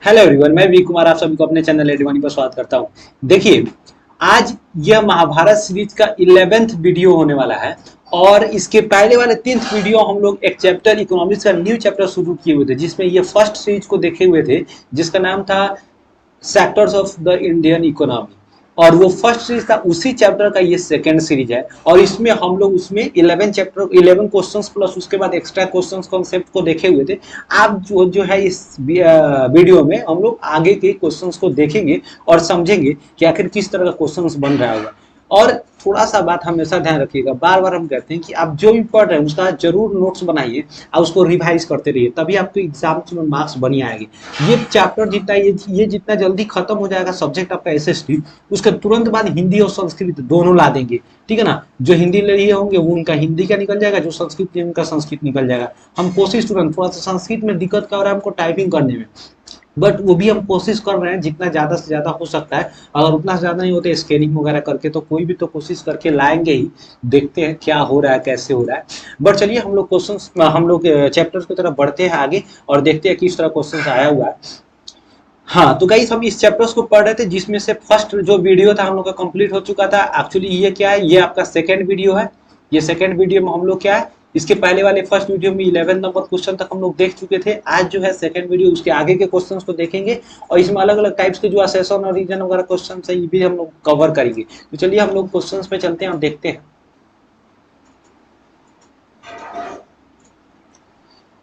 Hello everyone, मैं we Kumar आप सभी को अपने चैनल एडवानी पर स्वागत करता हूं। देखिए, आज यह महाभारत सीरीज का 11th वीडियो होने वाला है और इसके पहले वाले 10th वीडियो हम लोग एक चैप्टर इकोनॉमिक्स का न्यू चैप्टर शुरू किए हुए थे, जिसमें ये फर्स्ट सीरीज को देखे हुए थे, जिसका नाम था sectors of the Indian economy. और वो फर्स्ट सीरीज था, उसी चैप्टर का ये सेकंड सीरीज है और इसमें हम लोग उसमें 11 क्वेश्चंस प्लस उसके बाद एक्स्ट्रा क्वेश्चंस कॉन्सेप्ट को देखे हुए थे। आप जो है इस वीडियो में हम लोग आगे के क्वेश्चंस को देखेंगे और समझेंगे कि आखिर किस तरह का क्वेश्चंस बन रहा होगा। और थोड़ा सा बात हमेशा ध्यान रखिएगा, बार बार हम कहते हैं कि आप जो भी पढ़ रहे हैं उसका जरूर नोट्स बनाइए और उसको रिवाइज करते रहिए, तभी आपको एग्जाम में मार्क्स बनी आएंगे। ये चैप्टर जितना ये जितना जल्दी खत्म हो जाएगा सब्जेक्ट आपका एसएसटी, उसके तुरंत बाद हिंदी और संस्कृत दोनों ला देंगे। ठीक है ना, जो हिंदी ले लिए होंगे वो उनका हिंदी का निकल जाएगा, जो संस्कृत उनका संस्कृत निकल जाएगा। हम कोशिश तुरंत, थोड़ा सा संस्कृत में दिक्कत क्या हो रहा है हमको टाइपिंग करने में, बट वो भी हम कोशिश कर रहे हैं जितना ज़्यादा से ज़्यादा हो सकता है। अगर उतना ज़्यादा नहीं होते स्कैनिंग वगैरह करके तो कोई भी तो कोशिश करके लाएंगे ही। देखते हैं क्या हो रहा है, कैसे हो रहा है। बट चलिए हम लोग हम लोग चैप्टर्स की तरफ बढ़ते हैं आगे और देखते हैं किस तरह क्वेश्चन आया हुआ है। हाँ तो गाइस, हम इस चैप्टर्स को पढ़ रहे थे जिसमें से फर्स्ट जो वीडियो था हम लोग का कंप्लीट हो चुका था। एक्चुअली ये क्या है, ये आपका सेकंड वीडियो है। ये सेकंड वीडियो में हम लोग क्या है, इसके पहले वाले फर्स्ट वीडियो में 11 नंबर क्वेश्चन तक हम लोग देख चुके थे। आज जो है सेकंड वीडियो उसके आगे के क्वेश्चंस को देखेंगे और इसमें अलग अलग टाइप्स के जो असेशन और रीजन वगैरह क्वेश्चन है ये भी हम लोग कवर करेंगे। तो चलिए हम लोग क्वेश्चन पे चलते हैं और देखते हैं।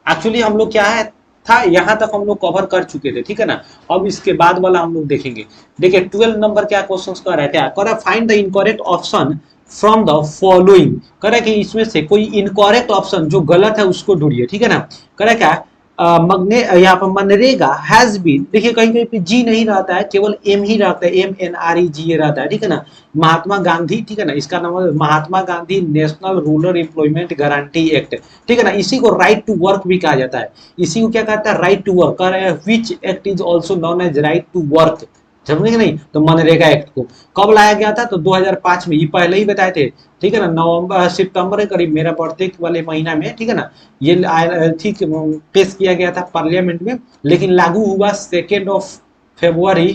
एक्चुअली हम लोग क्या है था, यहाँ तक हम लोग कवर कर चुके थे। ठीक है ना, अब इसके बाद वाला हम लोग देखेंगे। देखिए 12 नंबर क्या क्वेश्चन कर रहे थे, कर find the incorrect option from the following. करे कि इसमें से कोई इनकरेक्ट ऑप्शन जो गलत है उसको ढूंढिए। ठीक है ना, करे क्या मगने यहाँ पर मनरेगा हैज बीन, देखिए कहीं कहीं पे जी नहीं रहता है, केवल एम ही रहता है, MNREGA रहता है। ठीक है ना, महात्मा गांधी, ठीक है ना, इसका नाम है Mahatma Gandhi National Rural Employment Guarantee Act. ठीक है ना, इसी को राइट टू वर्क भी कहा जाता है। इसी को क्या कहता है, राइट टू वर्क। कह रहे हैं which act is also known as right to work. समझे कि नहीं, तो मनरेगा एक्ट को कब लाया गया था, तो 2005 में, ये पहले ही बताए थे। ठीक है ना, नवंबर सितंबर के करीब, मेरा बर्थडे वाले महीना में। ठीक है ना, ये ठीक पेश किया गया था पार्लियामेंट में, लेकिन लागू हुआ 2 फरवरी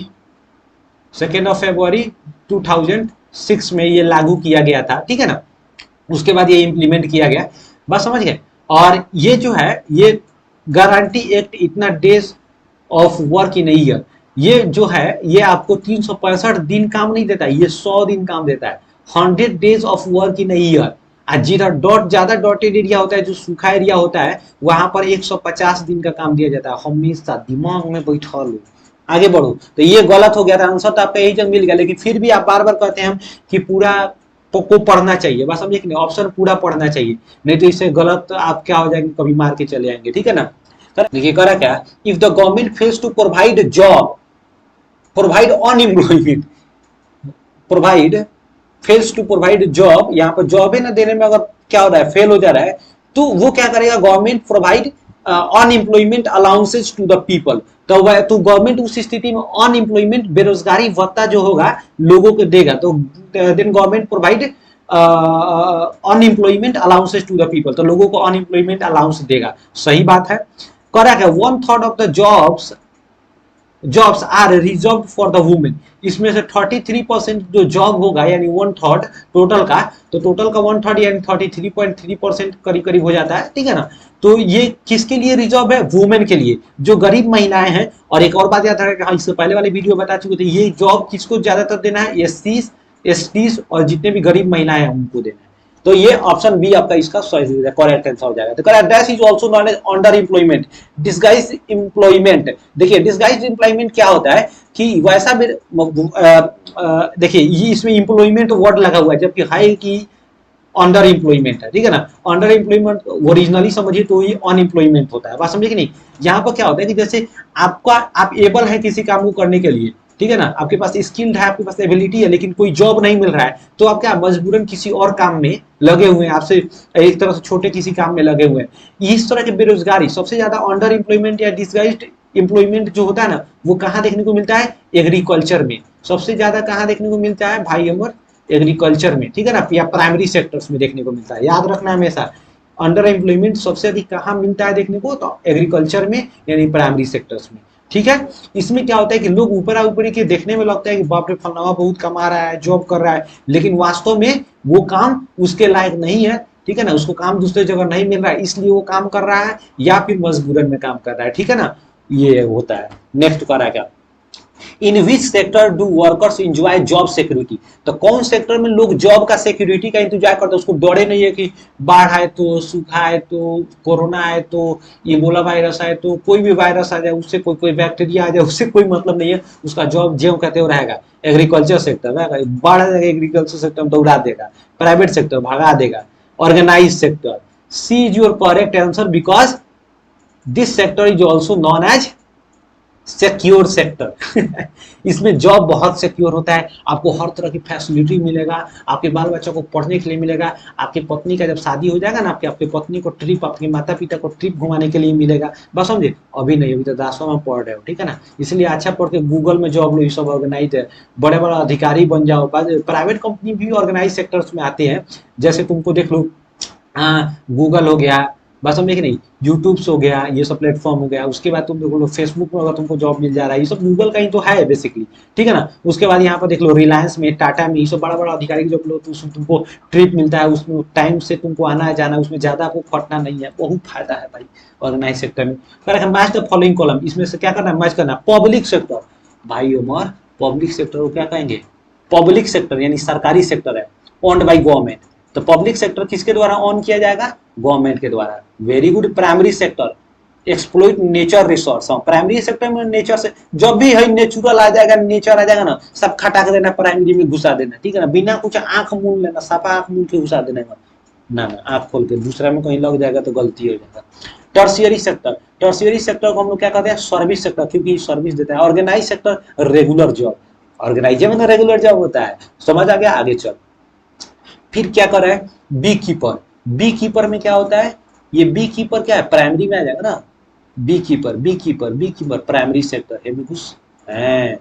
2006 में ये लागू किया गया था। ठीक है ना, उसके बाद ये इम्प्लीमेंट किया गया। बस समझ गए। और ये जो है, ये गारंटी एक्ट इतना days of work in year, ये जो है ये आपको 365 दिन काम नहीं देता, ये 100 दिन काम देता है। 100 days of work in year. जिधर डॉट ज्यादा डॉटेड एरिया होता है, जो सूखा एरिया होता है, वहां पर 150 दिन का काम दिया जाता है। हमेशा दिमाग में बैठा लो, आगे बढ़ो। तो ये गलत हो गया था, आंसर तो आपका यही जगह मिल गया, लेकिन फिर भी आप बार बार कहते हैं हम कि पूरा को पढ़ना चाहिए। बस समझे कि नहीं, ऑप्शन पूरा पढ़ना चाहिए, नहीं तो इससे गलत आप क्या हो जाएंगे, कभी मार के चले आएंगे। ठीक है ना, देखिए करा क्या, if the government fails to provide job, provide unemployment, provide fails to provide job, यहाँ पर जॉब है ना देने में अगर क्या हो रहा है, फेल हो जा रहा है, तो वो क्या करेगा, government provide unemployment allowances to the people. तो गवर्नमेंट उस स्थिति में अनएम्प्लॉयमेंट, बेरोजगारी भत्ता जो होगा लोगों को देगा। तो then government provide unemployment allowances to the people, तो लोगों को अनएम्प्लॉयमेंट अलाउंस देगा। सही बात है, करेक्ट है। 1/3 of the jobs are reserve for the women. इसमें से 33% जो जॉब होगा, यानी 1/3 टोटल का, तो टोटल का 1/3 यानी 33.3% करीब करीब हो जाता है। ठीक है ना, तो ये किसके लिए रिजर्व है, वुमेन के लिए, जो गरीब महिलाएं हैं। और एक और बात याद रखा, इससे पहले वाले वीडियो बता चुके थे, ये जॉब किसको ज्यादातर देना है, SCs, STs और जितने भी गरीब महिलाएं हैं उनको देना है। तो ये ऑप्शन बी आपका इसका करेक्ट आंसर हो जाएगा। तो correct that is also known as under employment, disguise employment. देखिए डिस्गाइज एम्प्लॉयमेंट क्या होता है कि वैसा भी देखिए ये इसमें एम्प्लॉयमेंट वर्ड लगा हुआ है, जबकि हाई की अंडर एम्प्लॉयमेंट है। ठीक है ना, अंडर एम्प्लॉयमेंट ओरिजिनली समझिए तो ये अनएम्प्लॉयमेंट होता है। बात समझे कि नहीं, यहाँ पर क्या होता है कि जैसे आप एबल है किसी काम को करने के लिए, ठीक है ना, आपके पास स्किल्ड है, आपके पास एबिलिटी है, लेकिन कोई जॉब नहीं मिल रहा है, तो आप क्या मजबूरन किसी और काम में लगे हुए हैं, आपसे एक तरह से छोटे किसी काम में लगे हुए हैं। इस तरह की बेरोजगारी, सबसे ज्यादा अंडर एम्प्लॉयमेंट या डिसगाइज्ड एम्प्लॉयमेंट जो होता है ना, वो कहाँ देखने को मिलता है, एग्रीकल्चर में। सबसे ज्यादा कहाँ देखने को मिलता है भाई अमर, एग्रीकल्चर में। ठीक है ना, या प्राइमरी सेक्टर्स में देखने को मिलता है। याद रखना हमेशा, अंडर एम्प्लॉयमेंट सबसे अधिक कहाँ मिलता है देखने को, तो एग्रीकल्चर में यानी प्राइमरी सेक्टर्स में। ठीक है। इसमें क्या होता है कि लोग ऊपरा ऊपरी के देखने में लगता है कि बाप रे फलनामा बहुत कमा रहा है, जॉब कर रहा है, लेकिन वास्तव में वो काम उसके लायक नहीं है, ठीक है ना, उसको काम दूसरे जगह नहीं मिल रहा है इसलिए वो काम कर रहा है, या फिर मजबूरन में काम कर रहा है, ठीक है ना, ये होता है। नेक्स्ट कह रहा है क्या, in which sector do workers enjoy job security, तो कौन सेक्टर में लोग जॉब का सिक्योरिटी का इंतजार करते हैं, उसको डरे नहीं है कि बाढ़ आए तो, सूखा आए तो, कोरोना आए तो, इबोला वायरस आए तो, कोई भी वायरस आ जाए उससे, कोई कोई बैक्टीरिया आ जाए उससे कोई मतलब नहीं है, उसका जॉब ज्यों कहते हो रहेगा। एग्रीकल्चर सेक्टर रहेगा, बाढ़ आ जाएगा एग्रीकल्चर सेक्टर में दौड़ा देगा, प्राइवेट सेक्टर भगा देगा। Organise sector, C is your correct answer because this sector is also known as secure sector. इसमें जॉब बहुत सिक्योर होता है, आपको हर तरह की फैसिलिटी मिलेगा, आपके बाल बच्चों को पढ़ने के लिए मिलेगा, आपकी पत्नी का जब शादी हो जाएगा ना, आपके पत्नी को ट्रिप, आपके माता पिता को ट्रिप घुमाने के लिए मिलेगा। बस समझे, अभी नहीं, अभी तो 10वां में पढ़ रहे हो, ठीक है ना, इसलिए अच्छा पढ़ के गूगल में जॉब लो, ये सब ऑर्गेनाइज है, बड़े बड़े अधिकारी बन जाओ। प्राइवेट कंपनी भी ऑर्गेनाइज सेक्टर्स में आते हैं, जैसे तुमको देख लो, गूगल हो गया, बस हम देख नहीं, यूट्यूब हो गया, ये सब प्लेटफॉर्म हो गया, उसके बाद तुम देखो फेसबुक में अगर तुमको जॉब मिल जा रहा है, ये सब गूगल का ही तो है बेसिकली, ठीक है ना। उसके बाद यहाँ पर देख लो रिलायंस में, टाटा में, ये सब बड़ा बड़ा अधिकारी की जॉब लो तो उसमें तुमको ट्रिप मिलता है, उसमें टाइम से तुमको आना है जाना, उसमें ज्यादा आपको खटना नहीं है, बहुत फायदा है भाई ऑर्गेनाइज सेक्टर में। मैच द फॉलोइंग कॉलम, इसमें से क्या करना है, मैच करना। पब्लिक सेक्टर, भाई उमर पब्लिक सेक्टर को क्या कहेंगे, पब्लिक सेक्टर यानी सरकारी सेक्टर है, ओन्ड बाई गवर्नमेंट, तो पब्लिक सेक्टर किसके द्वारा ऑन किया जाएगा, गवर्नमेंट के द्वारा। Very good. Primary sector, exploit nature resource, primary sector में नेचर से जब भी है नेचुरल आ जाएगा, नेचर आ जाएगा ना, सब खटाक देना, प्राइमरी में घुसा देना, ठीक है ना, बिना कुछ आंख मूंद लेना, सफा आंख मूंद के घुसा देना, ना ना आंख खोल के, दूसरा में कहीं लग जाएगा तो गलती हो जाएगा। टर्शियरी सेक्टर, टर्शियरी सेक्टर को हम लोग क्या कहते हैं, सर्विस सेक्टर, क्योंकि सर्विस देता है। Organise sector, regular job, organiser में रेगुलर जॉब होता है, समझ आ गया, आगे चल। फिर क्या कर रहा है, बी कीपर, बी कीपर में क्या होता है, ये बी कीपर क्या है, प्राइमरी में आ जाएगा ना, bee keeper, bee keeper, bee keeper primary sector है, बिल्कुल है।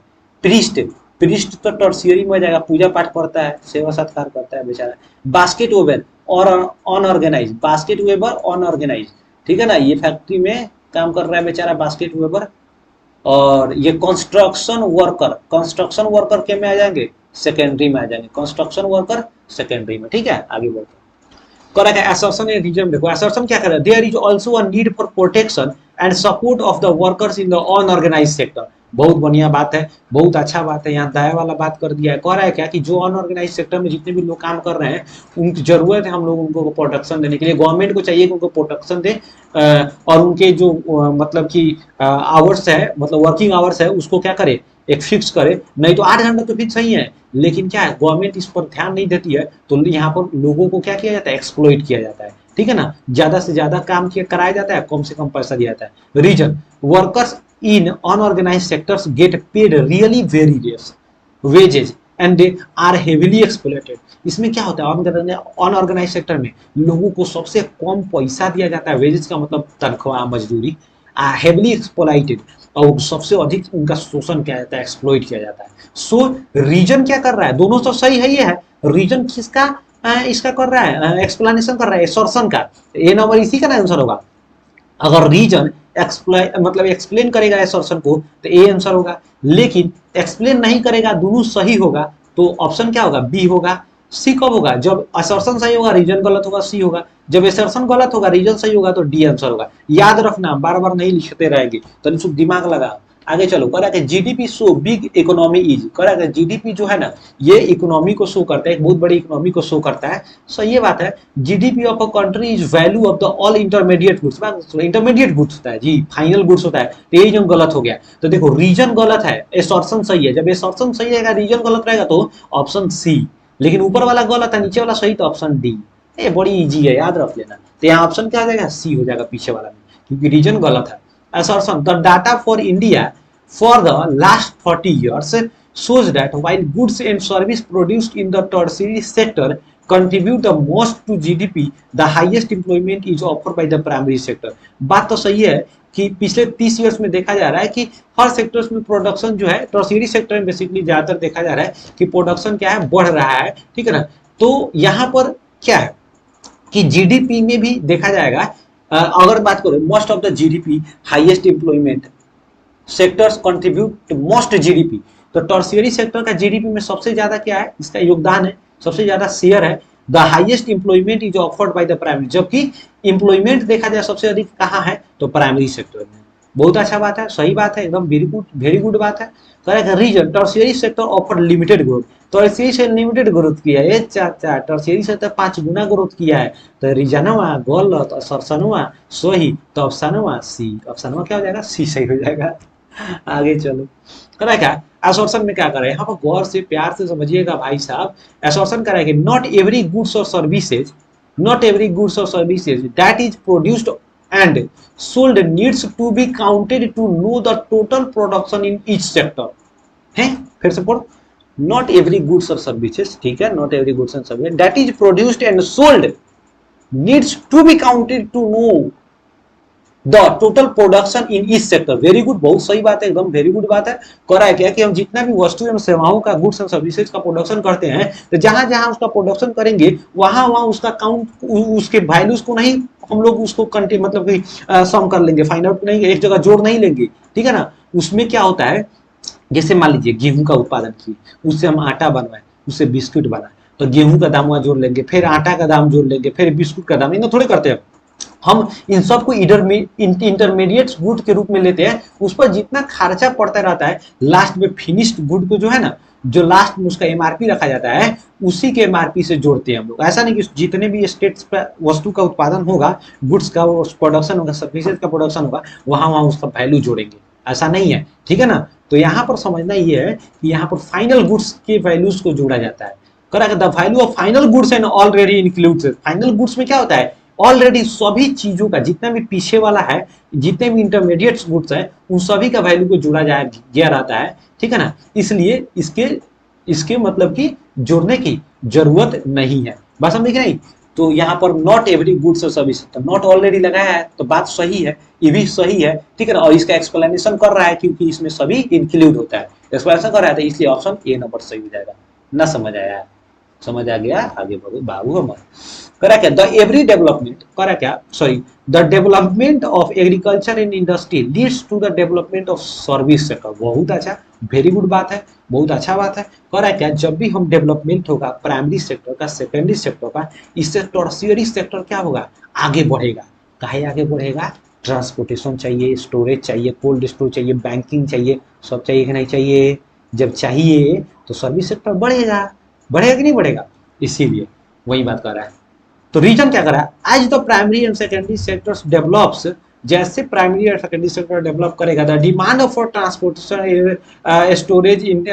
प्रिस्ट, प्रिस्ट तो टर्शियरी में आ जाएगा, पूजा पाठ करता है, सेवा सत्कार करता है बेचारा। बास्केट वेबर और अनऑर्गेनाइज, बास्केट वेबर अनऑर्गेनाइज, ठीक है ना, ये फैक्ट्री में काम कर रहा है बेचारा बास्केट वेबर। और ये कंस्ट्रक्शन वर्कर, कंस्ट्रक्शन वर्कर के में आ जाएंगे, सेकेंडरी में आ जाएंगे, कंस्ट्रक्शन वर्कर सेकेंडरी में, ठीक है, आगे बढ़ते हैं। करेक्ट है assertion एंड रीजन। देखो assertion क्या कर रहा है, there is also a need for protection and support of the workers in the unorganised sector. बहुत बढ़िया बात है, बहुत अच्छा बात है, यहाँ दाया वाला बात कर दिया है। कह रहा है क्या कि जो अनऑर्गेनाइज सेक्टर में जितने भी लोग काम कर रहे हैं, उनकी जरूरत है हम लोग उनको प्रोटेक्शन देने के लिए, गवर्नमेंट को चाहिए कि उनको प्रोटेक्शन दे, और उनके जो मतलब कि आवर्स है, मतलब वर्किंग आवर्स है, उसको क्या करे, एक फिक्स करे। नहीं तो 8 घंटा तो फिक्स नहीं है, लेकिन क्या है, गवर्नमेंट इस पर ध्यान नहीं देती है, तो यहाँ पर लोगों को क्या किया जाता है, एक्सप्लॉइट किया जाता है, ठीक है ना, ज्यादा से ज्यादा काम किया कराया जाता है, कम से कम पैसा दिया जाता है। Reason, workers in unorganise sectors get paid really very less wages and they are heavily exploited. इसमें क्या होता है, अनऑर्गेनाइज सेक्टर में लोगों को सबसे कम पैसा दिया जाता है, वेजेज का मतलब तनख्वाह, मजदूरी, हेवीली एक्सप्लॉइटेड, और सबसे अधिक उनका शोषण किया जाता है, एक्सप्लॉइट किया जाता है। सो रीजन क्या कर रहा है, दोनों तो सही है, ये है रीजन किसका, इसका कर रहा है, एक्सप्लेनेशन कर रहा है, एसर्शन का, ए नंबर इसी का ना आंसर होगा। अगर रीजन मतलब एक्सप्लेन करेगा एसर्शन को तो ए आंसर होगा, लेकिन एक्सप्लेन नहीं करेगा, दोनों सही होगा, तो ऑप्शन क्या होगा, बी होगा। सी कब होगा, जब असर्शन सही होगा रीजन गलत होगा, सी होगा। जब असर्शन गलत होगा रीजन सही होगा तो डी आंसर होगा। याद रखना, बार बार नहीं लिखते रहेंगे, तो दिमाग लगा। आगे चलो, कह रहा है GDP show big economy is, कह रहा है जीडीपी जो है ना, ये इकोनॉमी को शो करता है, एक बहुत बड़ी इकोनॉमी को शो करता है। सो ये बात है, GDP of a country is value of the all intermediate goods, intermediate goods होता है जी, फाइनल गुड्स होता है, यही जो गलत हो गया। तो देखो रीजन गलत है, एसर्शन सही है, जब एसर्शन सही रहेगा रीजन गलत रहेगा तो ऑप्शन सी, लेकिन ऊपर वाला गलत है, नीचे वाला सही, तो ऑप्शन डी। ये बड़ी इजी है, याद रख लेना। तो यहाँ ऑप्शन क्या आ जाएगा, सी हो जाएगा पीछे वाला में, क्योंकि रीजन गलत है। Assertion, the data for India for the last 40 years shows that while goods and service produced in the tertiary sector contribute the most to GDP, the highest employment is offered by the primary sector। बात तो सही है कि पिछले 30 years में देखा जा रहा है कि हर सेक्टर्स में प्रोडक्शन जो है, टर्शियरी सेक्टर में बेसिकली ज्यादातर देखा जा रहा है कि प्रोडक्शन क्या है, बढ़ रहा है, ठीक है ना। तो यहाँ पर क्या है कि जीडीपी में भी देखा जाएगा, अगर बात करें most of the GDP, highest employment, sectors contribute most GDP. तो टर्शियरी सेक्टर का जीडीपी में सबसे ज्यादा क्या है, इसका योगदान है, सबसे ज्यादा शेयर है। The highest employment is offered by the primary, जबकि इंप्लॉयमेंट देखा जाए सबसे अधिक कहाँ है, तो प्राइमरी सेक्टर में। बहुत अच्छा बात है, सही बात है, एकदम वेरी गुड बात है। Correct reason tertiary sector offer limited growth, tertiary से लिमिटेड ग्रोथ किया है चाचा, टर्शियरी से तो 5 गुना ग्रोथ किया है। तो रीजनवा गलत, असरसनवा सही, तो ऑप्शनवा सी, ऑप्शनवा क्या हो जाएगा, सी सही हो जाएगा। आगे चलो, करा क्या एसोर्शन में क्या करे, यहाँ पर गौर से प्यार से समझिएगा भाई साहब। एसोर्शन करा कि नॉट एवरी गुड्स और सर्विसेज, नॉट एवरी गुड्स और services that is produced and sold needs to be counted to know the total production in each sector है। फिर से पढ़ो, not every goods or services, ठीक है, not every goods and services that is produced and sold needs to be counted to know the total production in इस sector. Very good, बहुत सही बात है, एकदम वेरी गुड बात है। कर रहा है क्या कि हम जितना भी वस्तु एवं सेवाओं का, गुड्स एंड सर्विसेज का प्रोडक्शन करते हैं, तो जहां जहां उसका प्रोडक्शन करेंगे वहां वहां उसका काउंट, उसके वैल्यूज को नहीं हम लोग उसको कंटे मतलब कि सम कर लेंगे, फाइंड आउट नहीं, एक जगह जोड़ नहीं लेंगे, ठीक है ना। उसमें क्या होता है, जैसे मान लीजिए गेहूं का उत्पादन किए, उससे हम आटा बनवाए, उससे बिस्कुट बनाए, तो गेहूं का दाम वहां जोड़ लेंगे, फिर आटा का दाम जोड़ लेंगे, फिर बिस्कुट का दाम, इन्हें थोड़े करते हैं हम। इन सबको इंटरमीडिएट गुड के रूप में लेते हैं, उस पर जितना खर्चा पड़ता रहता है, लास्ट में फिनिश्ड गुड को जो है ना, जो लास्ट में उसका एमआरपी रखा जाता है, उसी के एमआरपी से जोड़ते हैं हम लोग। ऐसा नहीं कि जितने भी स्टेट्स पर वस्तु का उत्पादन होगा, गुड्स का प्रोडक्शन होगा, सर्विसेज का प्रोडक्शन होगा, वहां वहां उसका वैल्यू जोड़ेंगे, ऐसा नहीं है, ठीक है ना। तो यहाँ पर समझना ये है कि यहाँ पर फाइनल गुड्स के वैल्यूज को जोड़ा जाता है। Correct, the value of final goods and already includes, final goods में क्या होता है, ऑलरेडी सभी चीजों का, जितना भी पीछे वाला है, जितने भी इंटरमीडिएट गुड्स है, उन सभी का वैल्यू को जोड़ा गया रहता है, ठीक है ना। इसलिए इसके इसके मतलब कि जोड़ने की जरूरत नहीं है, बस हम देख रहे हैं। तो यहाँ पर नॉट एवरी गुड्स और सर्विस, तो नॉट ऑलरेडी लगाया है, तो बात सही है, ये भी सही है, ठीक है ना। और इसका एक्सप्लेनेशन कर रहा है क्योंकि इसमें सभी इंक्लूड होता है, एक्सप्लेनेशन कर रहा है, इसलिए ऑप्शन ए नंबर सही हो जाएगा। ना समझ आया, समझ आ गया, आगे बढ़ो बाबू हमारे। करा क्या, द एवरी डेवलपमेंट, करा क्या sorry, the development of agriculture and industry leads to the development of service sector. बहुत अच्छा, वेरी गुड बात है, बहुत अच्छा बात है। करा क्या, जब भी हम डेवलपमेंट होगा प्राइमरी सेक्टर का, सेकेंडरी सेक्टर का, इससे टर्शियरी सेक्टर क्या होगा, आगे बढ़ेगा। काहे आगे बढ़ेगा, ट्रांसपोर्टेशन चाहिए, स्टोरेज चाहिए, कोल्ड स्टोर चाहिए, बैंकिंग चाहिए, सब चाहिए कि नहीं चाहिए। जब चाहिए तो सर्विस सेक्टर बढ़ेगा, बढ़ेगा कि नहीं बढ़ेगा, इसीलिए वही बात कर रहा है। तो रीजन क्या कर रहा है, as the primary and secondary sectors develops, जैसे प्राइमरी और सेकेंडरी सेक्टर डेवलप करेगा, the demand for transportation, storage, in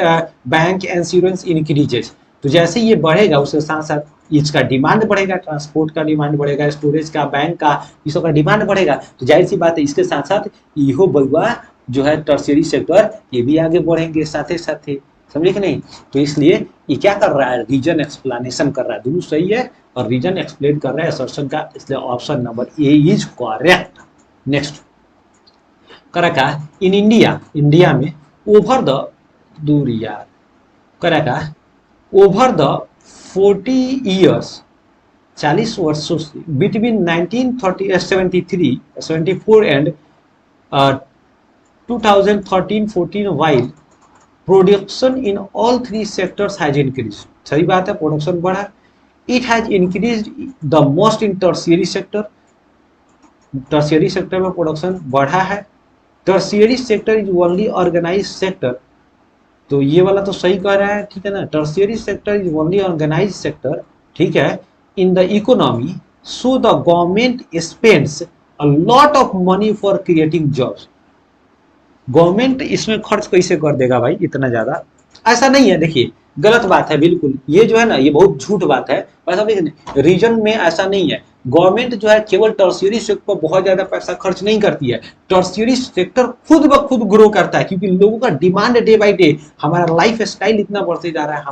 bank, insurance increases. तो जैसे ये बढ़ेगा, उसके साथ साथ इसका डिमांड बढ़ेगा, ट्रांसपोर्ट का डिमांड बढ़ेगा, स्टोरेज का, बैंक का, ये सब का डिमांड बढ़ेगा। तो जाहिर सी बात है, इसके साथ साथ इहो बउआ जो है टर्शियरी सेक्टर, ये भी आगे बढ़ेंगे साथे साथे, समझे कि नहीं। तो इसलिए ये क्या कर रहा है, रीजन एक्सप्लेनेशन कर रहा है, दोनों सही है, और रीजन एक्सप्लेन कर रहा है असर्शन का, इसलिए option number A is correct. Next करा क्या, इन इंडिया, इंडिया में ओवर द दूरी यार, करा क्या, ओवर द 40 ईयर्स, 40 वर्षों से, between 1974 and 2013-14 while production in all 3 sectors has increase. सही बात है, प्रोडक्शन बढ़ा। It has increase the most in tertiary sector, tertiary sector में प्रोडक्शन बढ़ा है। Tertiary sector is only organise sector, तो ये वाला तो सही कह रहा है, ठीक है ना। Tertiary sector is only organise sector, ठीक है, in the economy, so the government spends a lot of money for creating jobs. Government इसमें खर्च कैसे कर देगा भाई इतना ज्यादा, ऐसा नहीं है। देखिए गलत बात है बिल्कुल, ये जो है ना, ये बहुत झूठ बात है। ऐसा रीजन में ऐसा नहीं है, गवर्नमेंट जो है केवल टर्शियरी सेक्टर पर बहुत ज्यादा पैसा खर्च नहीं करती है, टर्शियरी सेक्टर खुद ब खुद ग्रो करता है, क्योंकि लोगों का डिमांड डे बाय डे, हमारा लाइफ स्टाइल इतना बढ़ते जा रहा है,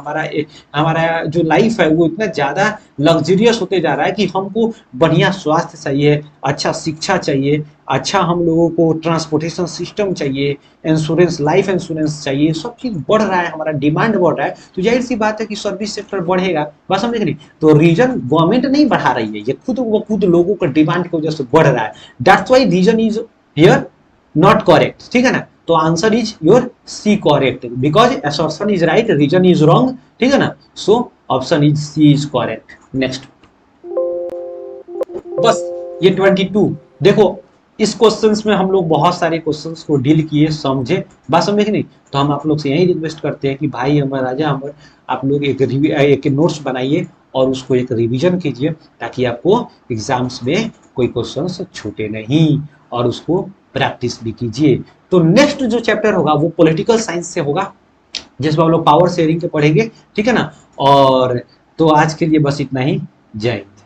हमारा जो लाइफ है वो इतना ज्यादा लग्जरियस होते जा रहा है कि हमको बढ़िया स्वास्थ्य चाहिए, अच्छा शिक्षा चाहिए, अच्छा हम लोगों को ट्रांसपोर्टेशन सिस्टम चाहिए, इंश्योरेंस, लाइफ इंश्योरेंस चाहिए, सब चीज बढ़ रहा है, हमारा डिमांड बढ़ रहा है। तो जाहिर सी बात है कि सर्विस सेक्टर बढ़ेगा, बस समझ नहीं। तो रीजन गवर्नमेंट नहीं बढ़ा रही है, ये खुद लोगों का डिमांड की वजह से बढ़ रहा है। That's why reason is here not correct, ठीक है ना। तो answer is your C correct, because assertion is right, reason is wrong, ठीक है ना। So option is C is correct. Next, बस ये 22। देखो इस क्वेश्चंस में हम लोग बहुत सारे क्वेश्चंस को डील किए, समझे, बात समझे कि नहीं। तो हम आप लोग से यही रिक्वेस्ट करते हैं कि भाई हमारा राजा हमारे, आप लोग एक नोट्स बनाइए और उसको एक रिवीजन कीजिए, ताकि आपको एग्जाम्स में कोई क्वेश्चंस छूटे नहीं, और उसको प्रैक्टिस भी कीजिए। तो नेक्स्ट जो चैप्टर होगा वो पॉलिटिकल साइंस से होगा, जिसमें हम लोग पावर शेयरिंग के पढ़ेंगे, ठीक है ना। और तो आज के लिए बस इतना ही। जय हिंद।